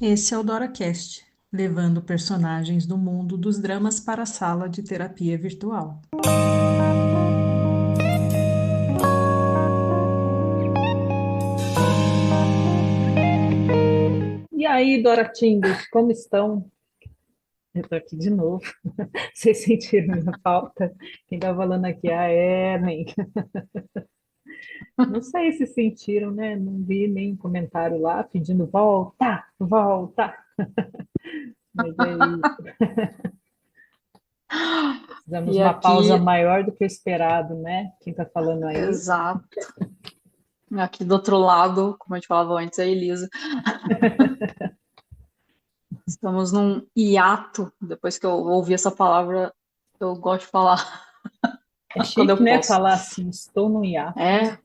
Esse é o DoraCast, levando personagens do mundo dos dramas para a sala de terapia virtual. E aí, Doratingas, como estão? Eu tô aqui de novo. Vocês sentiram minha falta? Quem tá falando aqui é a Ellen. Não sei se sentiram, né? Não vi nenhum comentário lá pedindo volta, volta. Mas é isso. Fizemos E uma pausa aqui, maior do que o esperado, né? Quem tá falando aí? exato, aqui do outro lado, como a gente falava antes, é a Elisa. Estamos num hiato. Depois que eu ouvi essa palavra, eu gosto de falar É quando chique, eu né? posso. Falar assim, estou no hiato. É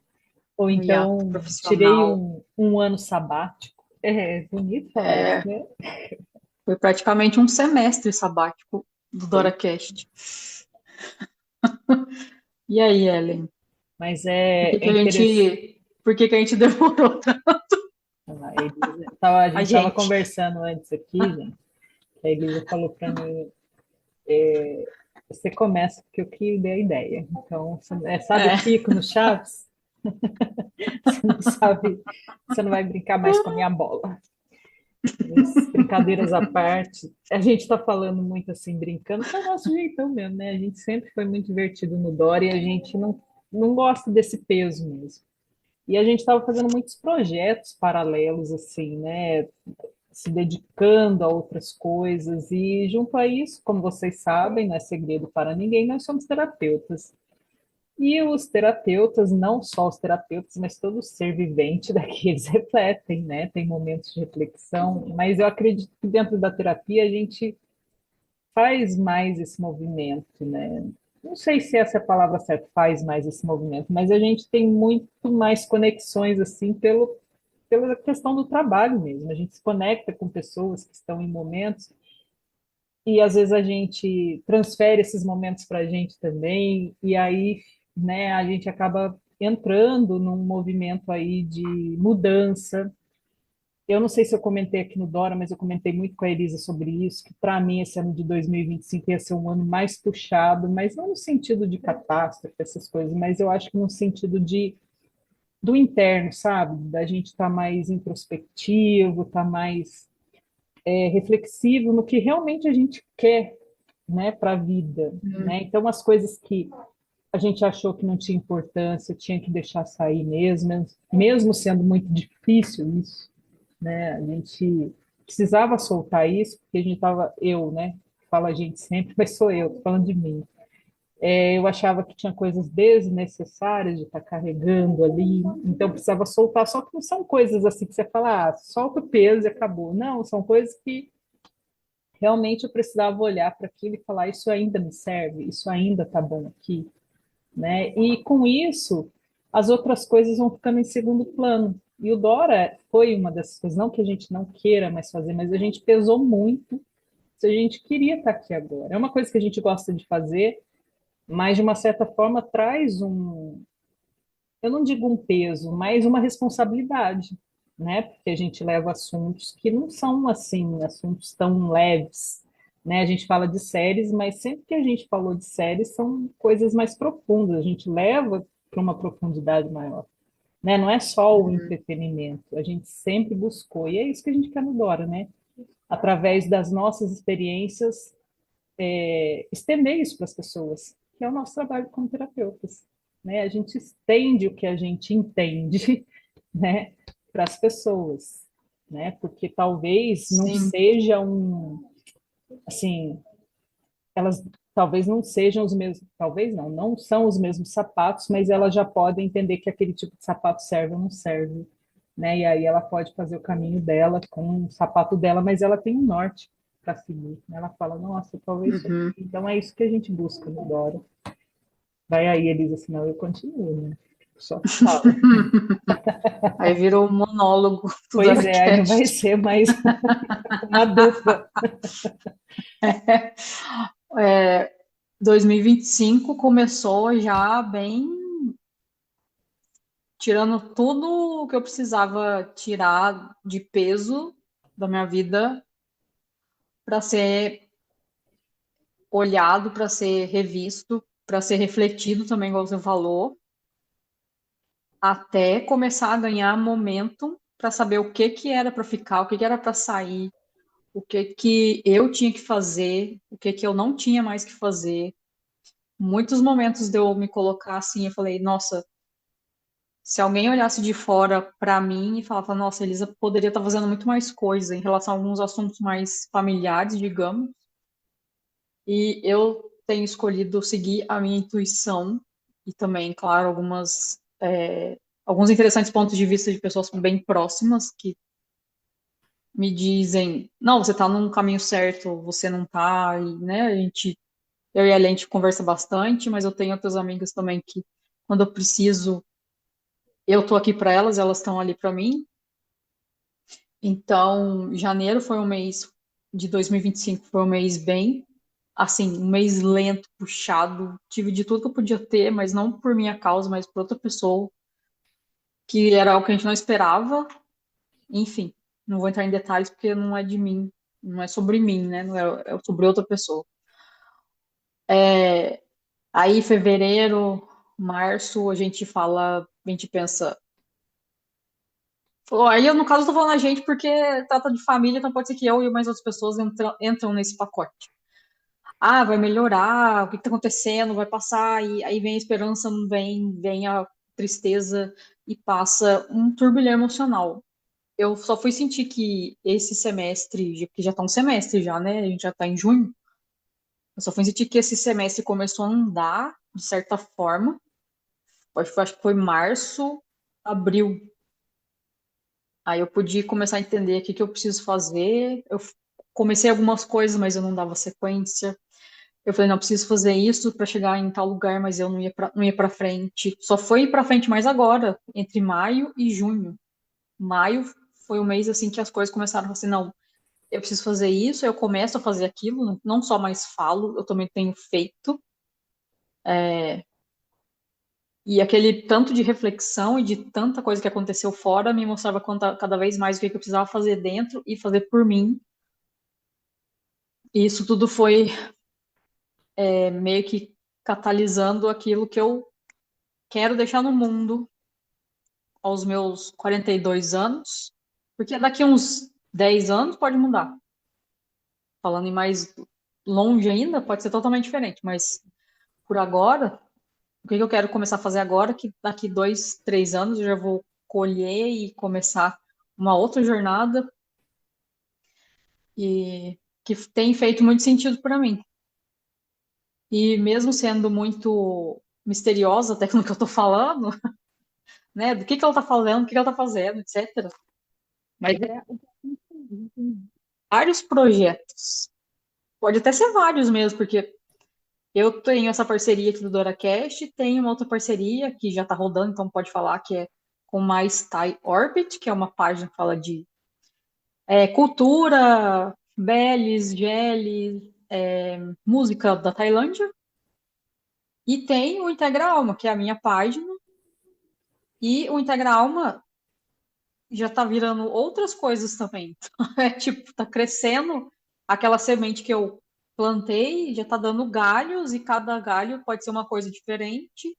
Ou um hiato então, tirei profissional. um ano sabático. É bonito falar isso, É, né? foi praticamente um semestre sabático do Foi. DoraCast. E aí, Ellen? Mas Por que é que a interessante. gente, por que que a gente demorou? A Elisa, a A gente estava gente. conversando antes aqui, gente. A Elisa falou para mim: você começa porque eu que dei a ideia. Então, sabe o É. Kiko no Chaves? Você não sabe, você não vai brincar mais com a minha bola. Mas, brincadeiras à parte, a gente está falando muito assim, brincando, que é o nosso jeitão mesmo, né? A gente sempre foi muito divertido no Dora e a gente não gosta desse peso mesmo. E a gente estava fazendo muitos projetos paralelos, assim, né? Se dedicando a outras coisas. E junto a isso, como vocês sabem, não é segredo para ninguém, nós somos terapeutas. E os terapeutas, não só os terapeutas, mas todo ser vivente daqui, eles refletem, né? Tem momentos de reflexão, mas eu acredito que dentro da terapia a gente faz mais esse movimento, né? Não sei se essa é a palavra certa, faz mais esse movimento, mas a gente tem muito mais conexões assim pela questão do trabalho mesmo. A gente se conecta com pessoas que estão em momentos e às vezes a gente transfere esses momentos para a gente também, e aí, né, a gente acaba entrando num movimento aí de mudança. Eu não sei se eu comentei aqui no Dora, mas eu comentei muito com a Elisa sobre isso, que para mim esse ano de 2025 ia ser um ano mais puxado, mas não no sentido de catástrofe, essas coisas, mas eu acho que no sentido de do interno, sabe? Da gente estar mais introspectivo, estar mais reflexivo no que realmente a gente quer, né, para a vida, né? Hum, Então as coisas que a gente achou que não tinha importância, tinha que deixar sair mesmo, mesmo sendo muito difícil isso, né? A gente precisava soltar isso porque a gente estava eu, né? Fala a gente sempre, mas sou eu, tô falando de mim. Eu achava que tinha coisas desnecessárias de estar carregando ali, então precisava soltar. Só que não são coisas assim que você fala, ah, solta o peso e acabou. Não, são coisas que realmente eu precisava olhar para aquilo e falar: isso ainda me serve, isso ainda está bom aqui, né? E com isso, as outras coisas vão ficando em segundo plano. E o Dora foi uma dessas coisas, não que a gente não queira mais fazer, mas a gente pesou muito se a gente queria estar aqui agora. É uma coisa que a gente gosta de fazer, mas de uma certa forma traz eu não digo um peso, mas uma responsabilidade, né? Porque a gente leva assuntos que não são assim, assuntos tão leves, né? A gente fala de séries, mas sempre que a gente falou de séries são coisas mais profundas, a gente leva para uma profundidade maior, né? Não é só o uhum, entretenimento, a gente sempre buscou, e é isso que a gente quer no Dora, né? Através das nossas experiências, estender isso para as pessoas, que é o nosso trabalho como terapeutas. Né? A gente estende o que a gente entende, né, para as pessoas, né? Porque talvez não sim. seja assim, elas talvez não sejam os mesmos, talvez não são os mesmos sapatos, mas ela já pode entender que aquele tipo de sapato serve ou não serve, né? E aí ela pode fazer o caminho dela com o sapato dela, mas ela tem um norte para seguir. Né? Ela fala, nossa, talvez isso aqui. Uhum. Então é isso que a gente busca no Dora. Vai aí, Elisa, senão eu continuo, né? Só fala. Aí virou um monólogo do Pois é, aí não vai DoraCast. ser mais uma dupla. É, 2025 começou já bem tirando tudo o que eu precisava tirar de peso, da minha vida para ser olhado, para ser revisto, para ser refletido também, igual você falou, até começar a ganhar momentum para saber o que que era para ficar, o que que era para sair, o que que eu tinha que fazer, o que que eu não tinha mais que fazer. Muitos momentos de eu me colocar assim, eu falei, nossa, se alguém olhasse de fora para mim e falava, nossa, a Elisa poderia estar fazendo muito mais coisa em relação a alguns assuntos mais familiares, digamos, e eu tenho escolhido seguir a minha intuição e também, claro, alguns interessantes pontos de vista de pessoas bem próximas que me dizem, não, você está num caminho certo, você não está, e, né, eu e a gente conversa bastante, mas eu tenho outras amigas também que, quando eu preciso, eu tô aqui para elas, elas estão ali para mim. Então, janeiro foi um mês de 2025, foi um mês bem, assim, um mês lento, puxado. Tive de tudo que eu podia ter, mas não por minha causa, mas por outra pessoa, que era algo que a gente não esperava. Enfim, não vou entrar em detalhes porque não é de mim, não é sobre mim, né? Não é, é sobre outra pessoa. Aí, fevereiro, março, a gente pensa. Aí, eu, no caso, eu tô falando a gente porque trata de família, então pode ser que eu e mais outras pessoas entram nesse pacote. Ah, vai melhorar, o que está acontecendo, vai passar, e aí vem a esperança, não vem, vem a tristeza e passa um turbilhão emocional. Eu só fui sentir que esse semestre, que já está um semestre já, né? A gente já está em junho. Eu só fui sentir que esse semestre começou a andar, de certa forma. Acho que foi março, abril. Aí eu pude começar a entender o que que eu preciso fazer. Eu comecei algumas coisas, mas eu não dava sequência. Eu falei, não, eu preciso fazer isso para chegar em tal lugar, mas eu não ia para frente. Só foi para frente mais agora, entre maio e junho. Maio foi o mês assim que as coisas começaram assim, não, eu preciso fazer isso, eu começo a fazer aquilo, não só mais falo, eu também tenho feito. E aquele tanto de reflexão e de tanta coisa que aconteceu fora me mostrava cada vez mais o que eu precisava fazer dentro e fazer por mim. E isso tudo foi meio que catalisando aquilo que eu quero deixar no mundo aos meus 42 anos, porque daqui a uns 10 anos pode mudar. Falando em mais longe ainda, pode ser totalmente diferente, mas por agora, o que eu quero começar a fazer agora, que daqui 2, 3 anos eu já vou colher e começar uma outra jornada e que tem feito muito sentido para mim. E mesmo sendo muito misteriosa até no que eu estou falando, né, do que ela está falando, o que ela está fazendo, etc. Mas é vários projetos. Pode até ser vários mesmo, porque eu tenho essa parceria aqui do DoraCast, tenho uma outra parceria que já está rodando, então pode falar que é com mais Thai Orbit, que é uma página que fala de cultura, beles, geles, música da Tailândia. E tem o Integra Alma, que é a minha página. E o Integra Alma já está virando outras coisas também. É tipo, tá crescendo aquela semente que eu plantei, já está dando galhos, e cada galho pode ser uma coisa diferente.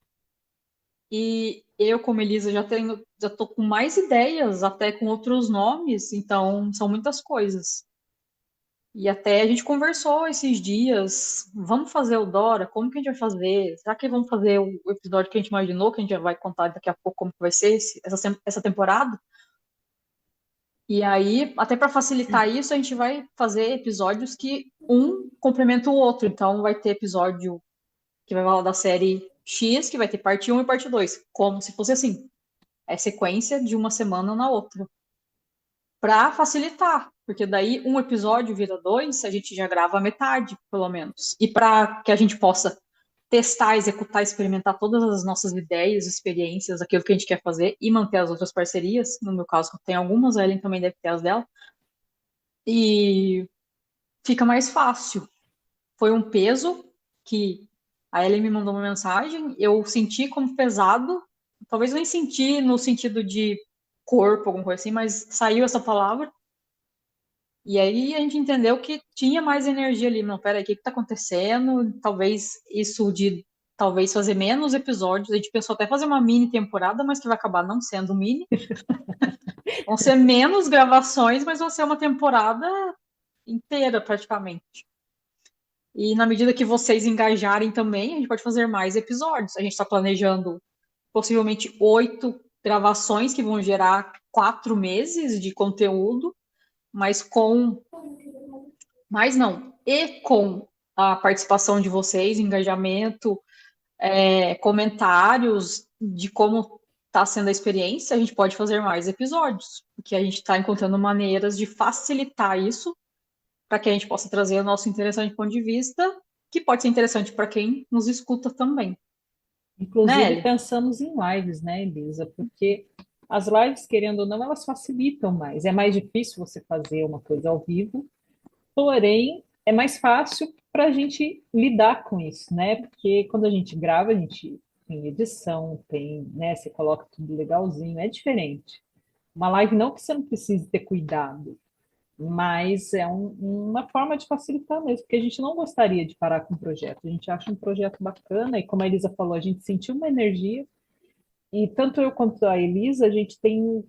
E eu, como Elisa, já tô com mais ideias, até com outros nomes, então são muitas coisas. E até a gente conversou esses dias, vamos fazer o Dora, como que a gente vai fazer? Será que vamos fazer o episódio que a gente imaginou, que a gente já vai contar daqui a pouco como que vai ser essa temporada? E aí, até para facilitar isso, a gente vai fazer episódios que um complementa o outro. Então, vai ter episódio que vai falar da série X, que vai ter parte um e parte 2, como se fosse assim, é sequência de uma semana na outra, para facilitar, porque daí um episódio vira dois, a gente já grava a metade, pelo menos. E para que a gente possa testar, executar, experimentar todas as nossas ideias, experiências, aquilo que a gente quer fazer e manter as outras parcerias. No meu caso, tem algumas, a Ellen também deve ter as dela. E fica mais fácil. Foi um peso que a Ellen me mandou uma mensagem, eu senti como pesado, talvez nem senti no sentido de corpo, alguma coisa assim, mas saiu essa palavra. E aí a gente entendeu que tinha mais energia ali. Não, peraí, o que está acontecendo? Talvez isso de talvez fazer menos episódios. A gente pensou até fazer uma mini temporada, mas que vai acabar não sendo mini. Vão ser menos gravações, mas vão ser uma temporada inteira, praticamente. E na medida que vocês engajarem também, a gente pode fazer mais episódios. A gente está planejando possivelmente 8 gravações que vão gerar 4 meses de conteúdo, mas com. Mas não, e com a participação de vocês, engajamento, comentários de como está sendo a experiência, a gente pode fazer mais episódios, porque a gente está encontrando maneiras de facilitar isso para que a gente possa trazer o nosso interessante ponto de vista, que pode ser interessante para quem nos escuta também. Né, Inclusive, Ellie? pensamos em lives, né, Elisa? Porque as lives, querendo ou não, elas facilitam mais. É mais difícil você fazer uma coisa ao vivo, porém, é mais fácil para a gente lidar com isso, né? Porque quando a gente grava, a gente tem edição, tem, né? Você coloca tudo legalzinho, é diferente. Uma live não que você não precise ter cuidado, mas é uma forma de facilitar mesmo, porque a gente não gostaria de parar com o projeto. A gente acha um projeto bacana, e como a Elisa falou, a gente sentiu uma energia, e tanto eu quanto a Elisa, a gente tem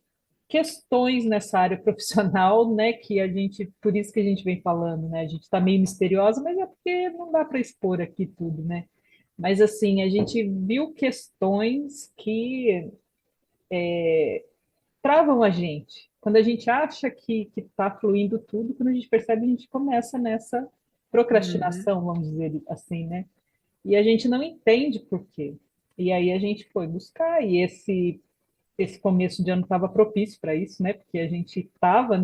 questões nessa área profissional, né, que a gente, por isso que a gente vem falando, né, a gente está meio misteriosa, mas é porque não dá para expor aqui tudo, né, mas assim, a gente viu questões que travam a gente. Quando a gente acha que está fluindo tudo, quando a gente percebe, a gente começa nessa Uhum. procrastinação, vamos dizer assim, né, e a gente não entende por quê. E aí a gente foi buscar, e esse começo de ano estava propício para isso, né? Porque a gente estava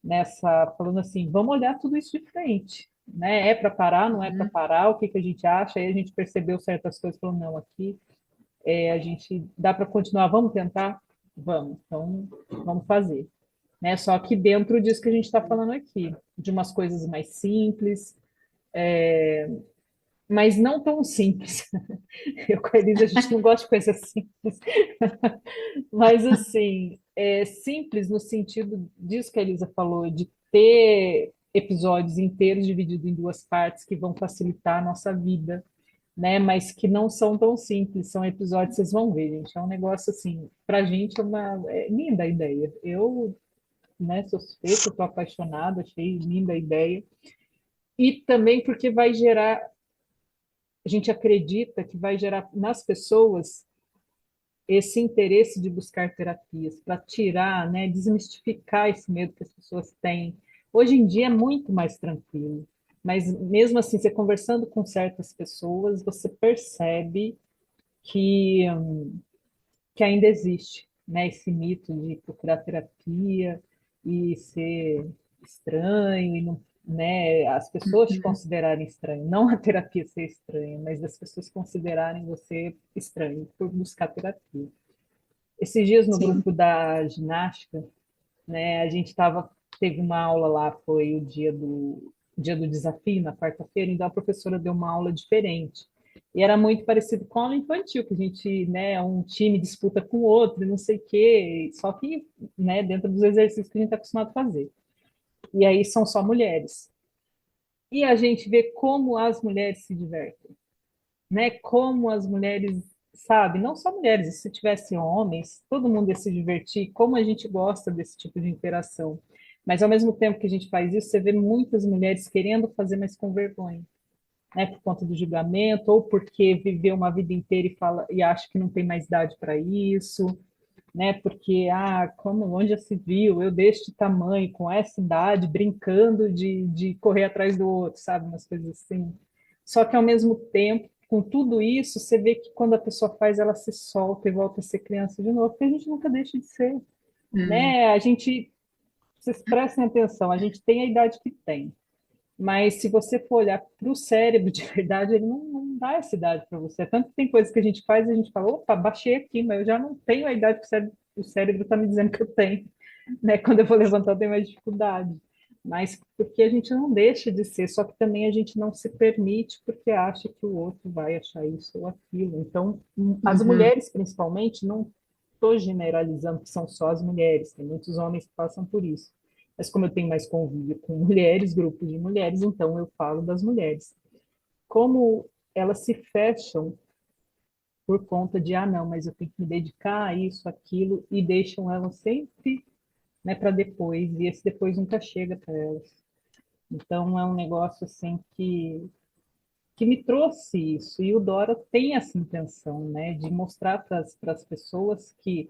nessa falando assim, vamos olhar tudo isso de frente, né? É para parar, não é para Uhum. parar? O que que a gente acha? Aí a gente percebeu certas coisas, falou não, aqui a gente dá para continuar, vamos tentar, vamos, então vamos fazer, né? Só que dentro disso que a gente está falando aqui, de umas coisas mais simples, mas não tão simples. Eu com a Elisa, a gente não gosta de coisas simples. Mas, assim, é simples no sentido disso que a Elisa falou, de ter episódios inteiros divididos em duas partes que vão facilitar a nossa vida, né? Mas que não são tão simples, são episódios, vocês vão ver, gente, é um negócio assim, pra gente é linda a ideia. Eu, né, sou suspeita, estou apaixonada, achei linda a ideia. E também porque vai gerar, a gente acredita que vai gerar nas pessoas esse interesse de buscar terapias, para tirar, né, desmistificar esse medo que as pessoas têm. Hoje em dia é muito mais tranquilo, mas mesmo assim, você conversando com certas pessoas, você percebe que, que ainda existe, né, esse mito de procurar terapia e ser estranho, e não, né, as pessoas te Uhum. considerarem estranho, não a terapia ser estranha, mas as pessoas considerarem você estranho por buscar terapia. Esses dias no Sim. grupo da ginástica, né, a gente teve uma aula lá, foi o dia do desafio, na quarta-feira, então a professora deu uma aula diferente. E era muito parecido com a aula infantil, que a gente, né, um time disputa com o outro, não sei o quê, só que, né, dentro dos exercícios que a gente está acostumado a fazer. E aí são só mulheres. E a gente vê como as mulheres se divertem, né? Como as mulheres, sabe, não só mulheres, se tivesse homens, todo mundo ia se divertir, como a gente gosta desse tipo de interação. Mas ao mesmo tempo que a gente faz isso, você vê muitas mulheres querendo fazer, mas com vergonha, né? Por conta do julgamento, ou porque viveu uma vida inteira e fala e acha que não tem mais idade para isso, né? Porque, como, onde já se viu, eu deste tamanho, com essa idade, brincando de correr atrás do outro, sabe? Umas coisas assim. Só que, ao mesmo tempo, com tudo isso, você vê que quando a pessoa faz, ela se solta e volta a ser criança de novo, porque a gente nunca deixa de ser, Hum. né? A gente, vocês prestem atenção, a gente tem a idade que tem, mas se você for olhar para o cérebro de verdade, ele não dá essa idade para você. Tanto que tem coisas que a gente faz e a gente fala, opa, baixei aqui, mas eu já não tenho a idade que o cérebro está me dizendo que eu tenho. Né? Quando eu vou levantar, eu tenho mais dificuldade. Mas porque a gente não deixa de ser, só que também a gente não se permite porque acha que o outro vai achar isso ou aquilo. Então, as Uhum. mulheres, principalmente, não estou generalizando que são só as mulheres, tem muitos homens que passam por isso, Mas como eu tenho mais convívio com mulheres, grupos de mulheres, então eu falo das mulheres. Como elas se fecham por conta de, ah, não, mas eu tenho que me dedicar a isso, aquilo, e deixam elas sempre, né, para depois, e esse depois nunca chega para elas. Então é um negócio assim que me trouxe isso, e o Dora tem essa intenção, né, de mostrar para as pessoas que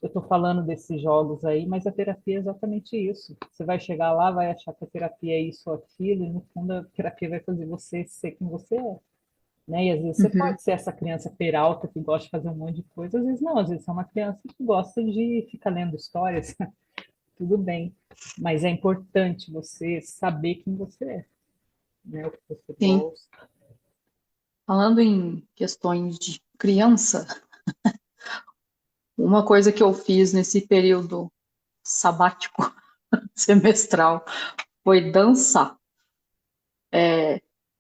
eu estou falando desses jogos aí, mas a terapia é exatamente isso. Você vai chegar lá, vai achar que a terapia é isso ou aquilo, e no fundo a terapia vai fazer você ser quem você é. Né? E às vezes você Uhum. pode ser essa criança peralta que gosta de fazer um monte de coisa, às vezes não, às vezes é uma criança que gosta de ficar lendo histórias, tudo bem. Mas é importante você saber quem você é, né? O que você Sim. gosta. Falando em questões de criança, uma coisa que eu fiz nesse período sabático semestral foi dançar.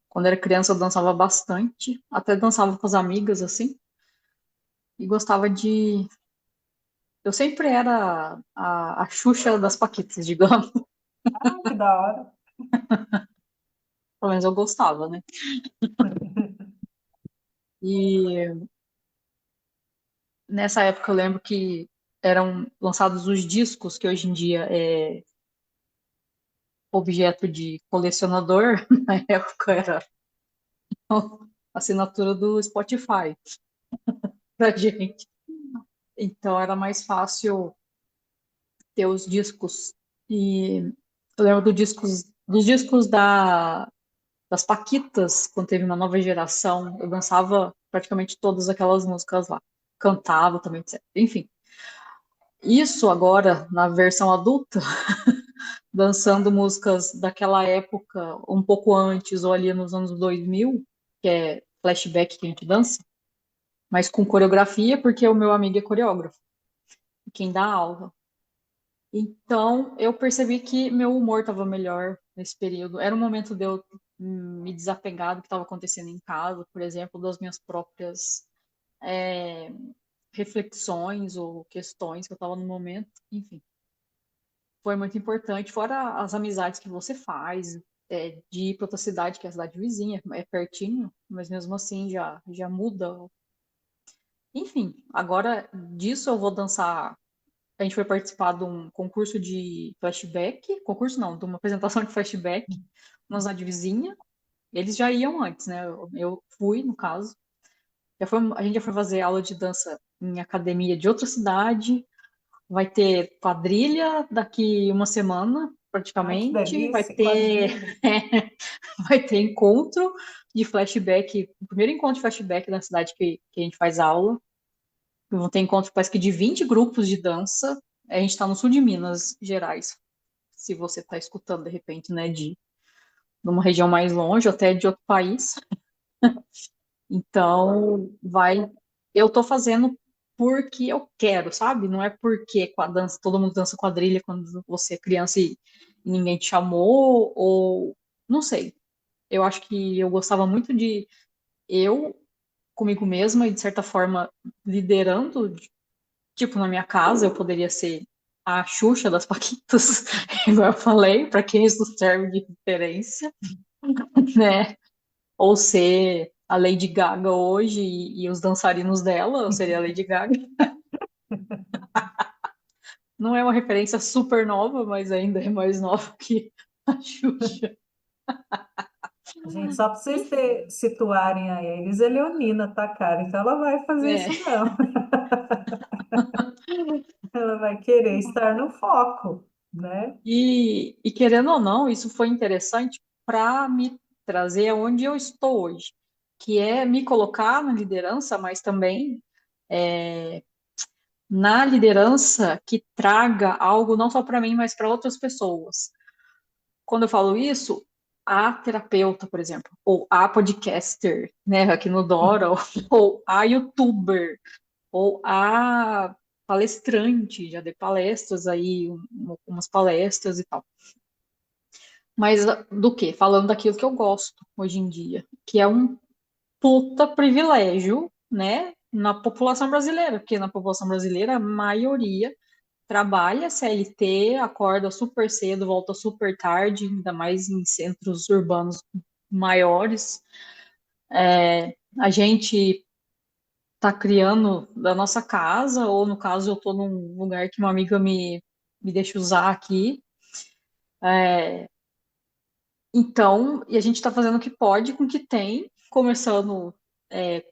Quando era criança, eu dançava bastante, até dançava com as amigas, assim, e gostava de. Eu sempre era a Xuxa das Paquitas, digamos. Ah, que da hora. Pelo menos eu gostava, né? E nessa época eu lembro que eram lançados os discos, que hoje em dia é objeto de colecionador, na época era a assinatura do Spotify pra gente. Então era mais fácil ter os discos. E eu lembro dos discos das Paquitas, quando teve uma nova geração, eu dançava praticamente todas aquelas músicas lá. Cantava também, etc. Enfim, isso agora, na versão adulta, dançando músicas daquela época, um pouco antes ou ali nos anos 2000, que é flashback que a gente dança, mas com coreografia, porque o meu amigo é coreógrafo, quem dá aula. Então, eu percebi que meu humor estava melhor nesse período. Era um momento de eu me desapegar do que estava acontecendo em casa, por exemplo, das minhas próprias é, reflexões ou questões que eu estava no momento. Enfim, foi muito importante. Fora as amizades que você faz, de ir para outra cidade, que é a cidade vizinha, é pertinho, mas mesmo assim já muda. Enfim, agora disso eu vou dançar. A gente foi participar de um concurso de flashback, concurso não, de uma apresentação de flashback na cidade vizinha. Eles já iam antes, né? Eu fui, no caso. A gente já foi fazer aula de dança em academia de outra cidade. Vai ter quadrilha daqui uma semana, Ai, que praticamente. Vai delícia, ter, quadrilha. vai ter encontro de flashback, o primeiro encontro de flashback na cidade que a gente faz aula. Vão ter encontro, parece que de 20 grupos de dança. A gente está no sul de Minas Gerais. Se você está escutando, de repente, né, de uma região mais longe, ou até de outro país. Então, vai. Eu tô fazendo porque eu quero, sabe? Não é porque com a dança, todo mundo dança quadrilha quando você é criança e ninguém te chamou, ou não sei. Eu acho que eu gostava muito de eu comigo mesma e, de certa forma, liderando. Tipo, na minha casa, eu poderia ser a Xuxa das Paquitas, igual eu falei, para quem isso serve de referência, né? Ou ser a Lady Gaga hoje e os dançarinos dela, eu seria a Lady Gaga. Não é uma referência super nova, mas ainda é mais nova que a Xuxa. Gente, só para vocês Enfim, situarem a Elis, é Leonina, tá, cara? Então ela vai fazer é. isso, não. Ela vai querer estar no foco, né? E querendo ou não, isso foi interessante para me trazer aonde eu estou hoje, que é me colocar na liderança, mas também na liderança que traga algo não só para mim, mas para outras pessoas. Quando eu falo isso, a terapeuta, por exemplo, ou a podcaster, né, aqui no Dora, ou a youtuber, ou a palestrante, já dei palestras aí, umas palestras e tal. Mas do quê? Falando daquilo que eu gosto hoje em dia, que é um puta privilégio, né, na população brasileira, porque na população brasileira a maioria trabalha CLT, acorda super cedo, volta super tarde, ainda mais em centros urbanos maiores. A gente tá criando da nossa casa, ou no caso eu tô num lugar que uma amiga me deixa usar aqui. Então, e a gente está fazendo o que pode com o que tem, começando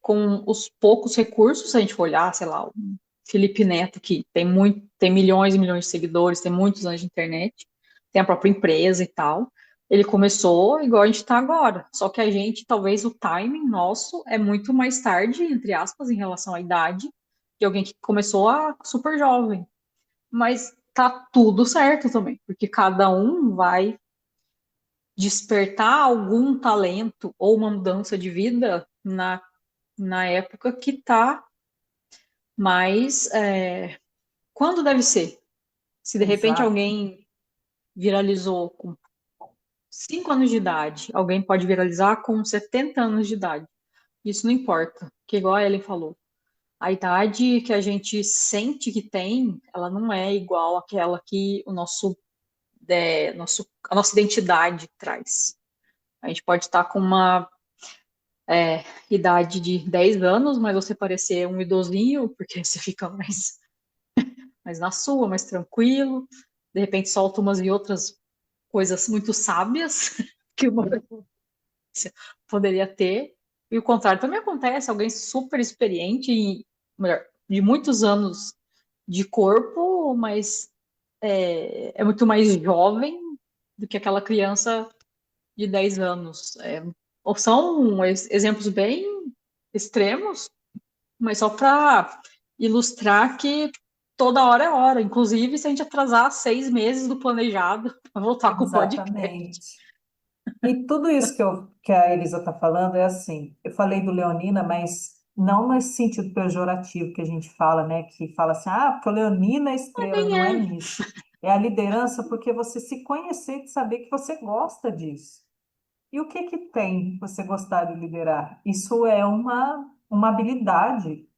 com os poucos recursos, se a gente for olhar, sei lá, o Felipe Neto, que tem milhões e milhões de seguidores, tem muitos anos de internet, tem a própria empresa e tal. Ele começou igual a gente está agora, só que a gente, talvez o timing nosso é muito mais tarde, entre aspas, em relação à idade, de alguém que começou super jovem. Mas tá tudo certo também, porque cada um vai despertar algum talento ou uma mudança de vida na época que está mais. Quando deve ser? Se de repente Exato. alguém viralizou com 5 anos de idade, alguém pode viralizar com 70 anos de idade. Isso não importa, que igual a Ellen falou, a idade que a gente sente que tem, ela não é igual àquela que a nossa identidade traz. A gente pode estar com uma idade de 10 anos, mas você parecer um idosinho, porque você fica mais na sua, mais tranquilo. De repente solta umas e outras coisas muito sábias que uma pessoa poderia ter. E o contrário também acontece, alguém super experiente, melhor, de muitos anos de corpo, mas é muito mais jovem do que aquela criança de 10 anos. Ou são exemplos bem extremos, mas só para ilustrar que toda hora é hora. Inclusive, se a gente atrasar 6 meses do planejado para voltar com o podcast. Exatamente. E tudo isso que a Elisa está falando é assim. Eu falei do Leonina, mas não nesse sentido pejorativo que a gente fala, né? Que fala assim, ah, porque o Leonina é estrela, Nem não é é. nisso. É a liderança porque você se conhecer e saber que você gosta disso. E o que que tem você gostar de liderar? Isso é uma habilidade,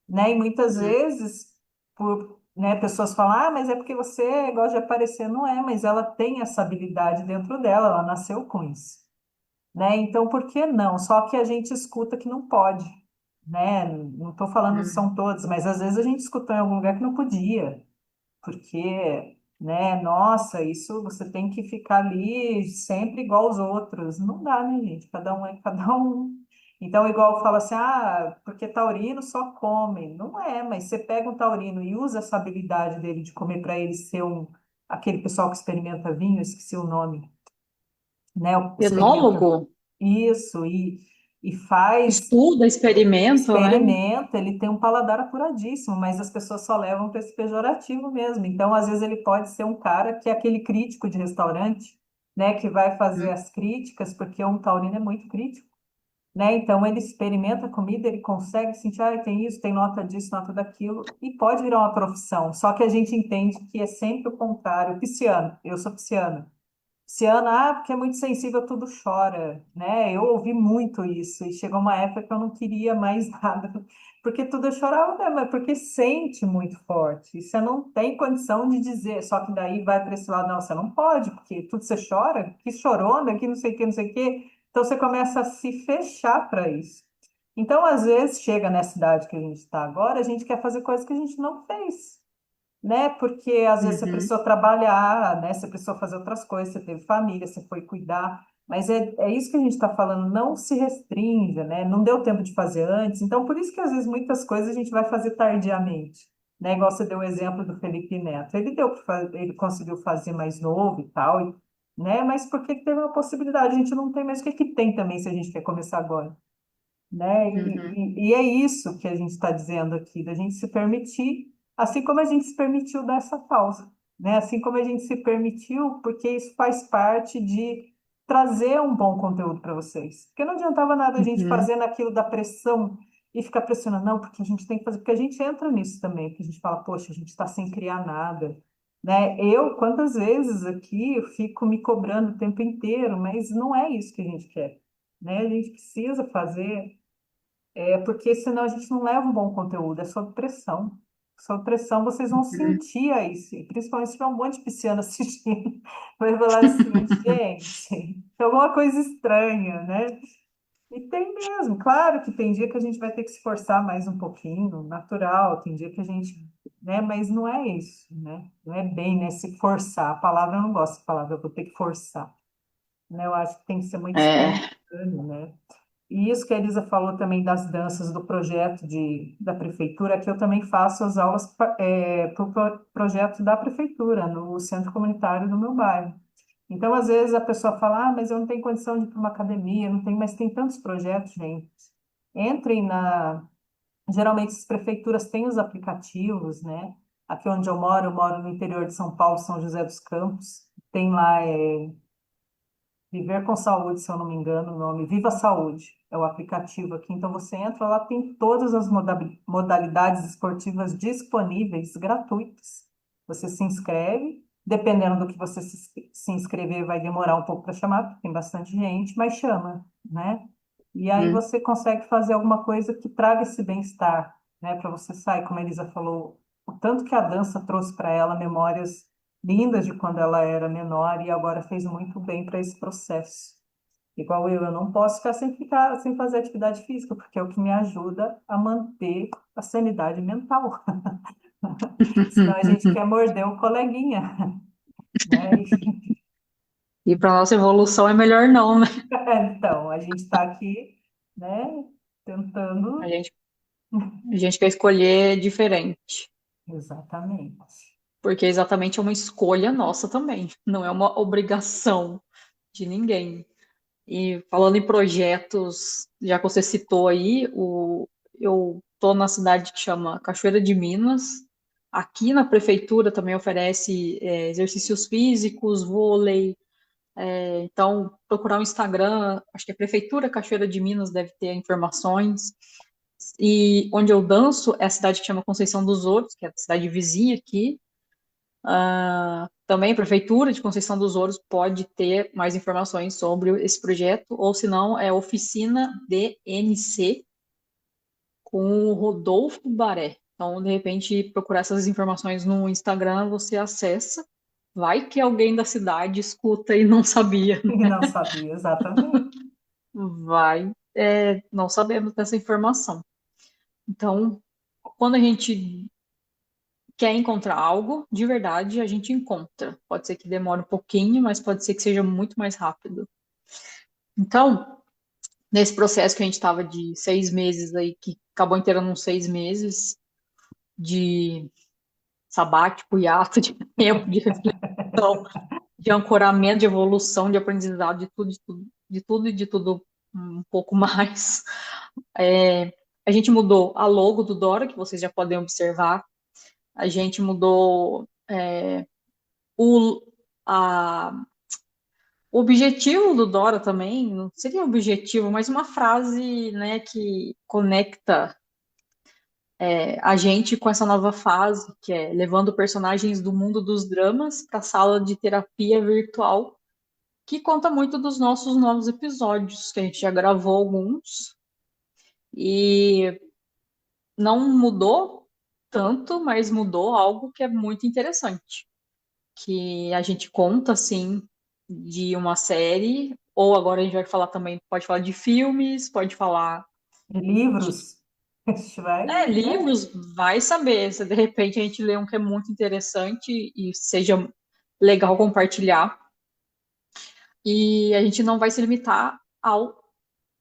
né? E muitas Uhum. vezes, né, pessoas falam, ah, mas é porque você gosta de aparecer. Não é, mas ela tem essa habilidade dentro dela, ela nasceu com isso, né? Então, por que não? Só que a gente escuta que não pode, né? Não estou falando que Uhum. são todos, mas às vezes a gente escutou em algum lugar que não podia, porque, né, nossa, isso você tem que ficar ali sempre igual aos outros. Não dá, né, gente? Cada um é cada um. Então, igual fala assim, ah, porque taurino só come. Não é, mas você pega um taurino e usa essa habilidade dele de comer para ele ser aquele pessoal que experimenta vinho, eu esqueci o nome, né? O experimenta Enólogo isso e faz estuda, experimenta, né? experimenta, ele tem um paladar apuradíssimo, mas as pessoas só levam para esse pejorativo mesmo. Então, às vezes, ele pode ser um cara que é aquele crítico de restaurante, né, que vai fazer Uhum. as críticas, porque um taurino é muito crítico, né? Então, ele experimenta a comida, ele consegue sentir, ah, tem isso, tem nota disso, nota daquilo, e pode virar uma profissão. Só que a gente entende que é sempre o contrário. Pisciano, eu sou pisciana. Ciana, porque é muito sensível, tudo chora, né? Eu ouvi muito isso e chegou uma época que eu não queria mais nada, porque tudo eu chorava, né? Mas porque sente muito forte. E você não tem condição de dizer, só que daí vai para esse lado, não, você não pode, porque tudo você chora, que chorona, que não sei o que, não sei o que. Então você começa a se fechar para isso. Então, às vezes, chega nessa idade que a gente está agora, a gente quer fazer coisas que a gente não fez, né? Porque às vezes você Uhum. precisou trabalhar, né? Você precisou fazer outras coisas, você teve família, você foi cuidar. Mas é isso que a gente está falando, não se restrinja, né? Não deu tempo de fazer antes. Então, por isso que às vezes muitas coisas a gente vai fazer tardiamente, né? Igual você deu o exemplo do Felipe Neto. Ele conseguiu fazer mais novo e tal, né? Mas porque teve uma possibilidade, a gente não tem, mas o que que tem também se a gente quer começar agora? Né? Uhum. E é isso que a gente está dizendo aqui, da gente se permitir, assim como a gente se permitiu dessa pausa, né? Assim como a gente se permitiu, porque isso faz parte de trazer um bom conteúdo para vocês. Porque não adiantava nada a gente Uhum. fazer naquilo da pressão e ficar pressionando, não, porque a gente tem que fazer, porque a gente entra nisso também, que a gente fala, poxa, a gente está sem criar nada. Né? Quantas vezes aqui, eu fico me cobrando o tempo inteiro, mas não é isso que a gente quer, né? A gente precisa fazer porque senão a gente não leva um bom conteúdo, é sob pressão. Sob pressão, vocês vão sentir isso, e principalmente se tiver um monte de pisciano assistindo, vai falar assim, gente, tem alguma coisa estranha, né? E tem mesmo, claro que tem dia que a gente vai ter que se forçar mais um pouquinho, natural, tem dia que a gente, né? Mas não é isso, né? Não é bem, né? Se forçar, a palavra eu não gosto da palavra, eu vou ter que forçar, né? Eu acho que tem que ser muito É, espontâneo, né? E isso que a Elisa falou também das danças do projeto da prefeitura, que eu também faço as aulas para o projeto da prefeitura, no centro comunitário do meu bairro. Então, às vezes, a pessoa fala, mas eu não tenho condição de ir para uma academia, não tem, mas tem tantos projetos, gente. Entrem na... Geralmente, as prefeituras têm os aplicativos, né? Aqui onde eu moro no interior de São Paulo, São José dos Campos. Tem lá Viver com Saúde, se eu não me engano, o nome, Viva Saúde, é o aplicativo aqui. Então você entra lá, tem todas as modalidades esportivas disponíveis, gratuitas. Você se inscreve, dependendo do que você se inscrever, vai demorar um pouco para chamar, porque tem bastante gente, mas chama, né? E aí hum, você consegue fazer alguma coisa que traga esse bem-estar, né? Para você sair, como a Elisa falou, o tanto que a dança trouxe para ela memórias lindas de quando ela era menor e agora fez muito bem para esse processo. Igual eu não posso ficar sem fazer atividade física, porque é o que me ajuda a manter a sanidade mental. Senão a gente quer morder o coleguinha, né? e para nossa evolução é melhor não, né? Então, a gente está aqui, né, A tentando. gente, a gente quer escolher diferente, Exatamente. porque exatamente é uma escolha nossa também, não é uma obrigação de ninguém. E falando em projetos, já que você citou aí, eu estou na cidade que chama Cachoeira de Minas. Aqui na prefeitura também oferece exercícios físicos, vôlei. Então, procurar o Instagram, acho que a Prefeitura Cachoeira de Minas deve ter informações. E onde eu danço é a cidade que chama Conceição dos Ouros, que é a cidade vizinha aqui. Também a Prefeitura de Conceição dos Ouros pode ter mais informações sobre esse projeto, ou se não, é Oficina DNC com o Rodolfo Baré. Então, de repente, procurar essas informações no Instagram, você acessa. Vai que alguém da cidade escuta e não sabia. E não sabia exatamente. Vai, não sabemos dessa informação. Então, quando a gente quer encontrar algo, de verdade, a gente encontra. Pode ser que demore um pouquinho, mas pode ser que seja muito mais rápido. Então, nesse processo que a gente estava de 6 meses aí, que acabou inteirando uns 6 meses de sabático, hiato, de tempo, de reflexão, de ancoramento, de evolução, de aprendizado, de tudo, de tudo, de tudo e de tudo um pouco mais. É, a gente mudou a logo do Dora, que vocês já podem observar. A gente mudou o, a, o objetivo do Dora também, não seria objetivo, mas uma frase, né, que conecta a gente com essa nova fase, que é levando personagens do mundo dos dramas para a sala de terapia virtual, que conta muito dos nossos novos episódios, que a gente já gravou alguns, e não mudou tanto, mas mudou algo que é muito interessante, que a gente conta, assim, de uma série, ou agora a gente vai falar também, pode falar de filmes, pode falar De de livros, a gente vai, né? livros, vai saber, se de repente a gente lê um que é muito interessante e seja legal compartilhar, e a gente não vai se limitar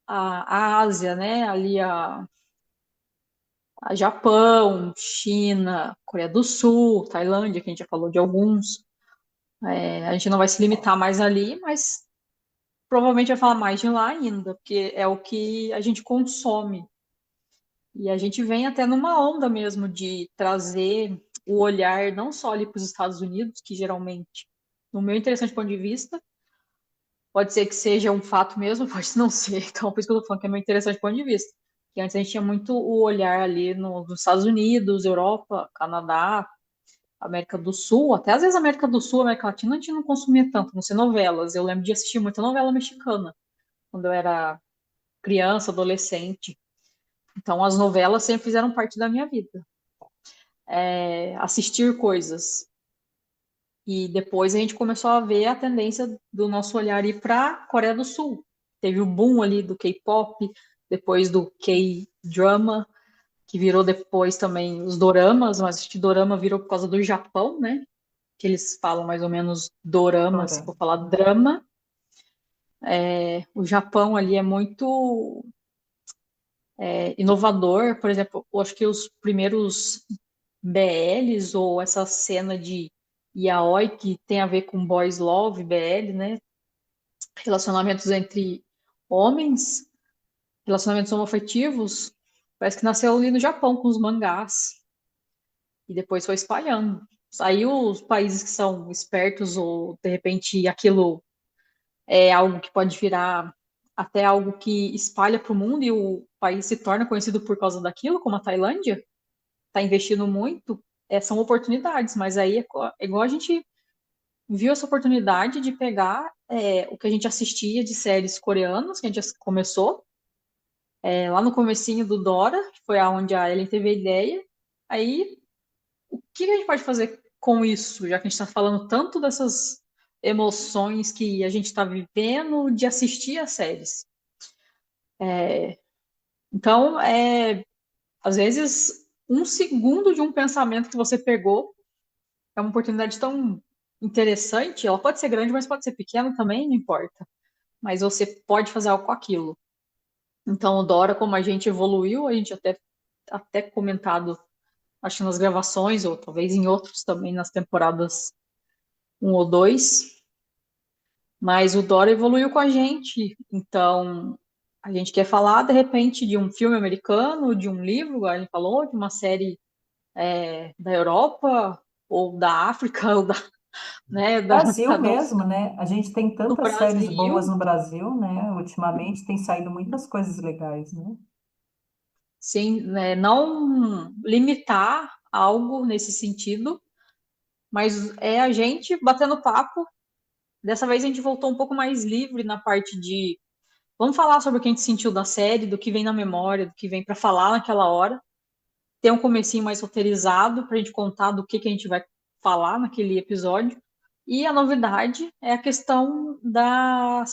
à Ásia, né, ali a Japão, China, Coreia do Sul, Tailândia, que a gente já falou de alguns. A gente não vai se limitar mais ali, mas provavelmente vai falar mais de lá ainda, porque é o que a gente consome. E a gente vem até numa onda mesmo de trazer o olhar não só ali para os Estados Unidos, que geralmente, no meu interessante ponto de vista, pode ser que seja um fato mesmo, pode não ser. Então, por isso que eu tô falando que é meu interessante ponto de vista. Que antes a gente tinha muito o olhar ali nos Estados Unidos, Europa, Canadá, América do Sul, até às vezes América do Sul, América Latina, a gente não consumia tanto, não sei, novelas. Eu lembro de assistir muita novela mexicana, quando eu era criança, adolescente. Então, as novelas sempre fizeram parte da minha vida. assistir coisas. E depois a gente começou a ver a tendência do nosso olhar ir para a Coreia do Sul. Teve o boom ali do K-pop, depois do K-drama, que virou depois também os doramas, mas acho que dorama virou por causa do Japão, né? Que eles falam mais ou menos dorama, se for falar drama. O Japão ali é muito inovador. Por exemplo, eu acho que os primeiros BLs ou essa cena de yaoi que tem a ver com boys love, BL, né? Relacionamentos entre homens, relacionamentos homoafetivos, parece que nasceu ali no Japão com os mangás e depois foi espalhando. Aí os países que são espertos ou de repente aquilo é algo que pode virar até algo que espalha para o mundo e o país se torna conhecido por causa daquilo, como a Tailândia, está investindo muito, são oportunidades, mas aí é igual a gente viu essa oportunidade de pegar o que a gente assistia de séries coreanas, que a gente começou, lá no comecinho do Dora, que foi aonde a Ellen teve a ideia. Aí, o que a gente pode fazer com isso, já que a gente está falando tanto dessas emoções que a gente está vivendo de assistir as séries? Então, às vezes, um segundo de um pensamento que você pegou é uma oportunidade tão interessante. Ela pode ser grande, mas pode ser pequena também, não importa. Mas você pode fazer algo com aquilo. Então, o Dora, como a gente evoluiu, a gente até comentado, acho que nas gravações, ou talvez em outros também, nas temporadas um ou 2, mas o Dora evoluiu com a gente. Então, a gente quer falar, de repente, de um filme americano, de um livro, igual ele falou, de uma série da Europa, ou da África, ou né, Brasil mesmo, né? A gente tem do tantas séries boas Brasil. no Brasil, né? Ultimamente tem saído muitas coisas legais, né? Sim, né, não limitar algo nesse sentido, mas é a gente batendo papo. Dessa vez a gente voltou um pouco mais livre na parte de vamos falar sobre o que a gente sentiu da série, do que vem na memória, do que vem para falar naquela hora. Ter um comecinho mais roteirizado para a gente contar do que a gente vai falar naquele episódio. E a novidade é a questão da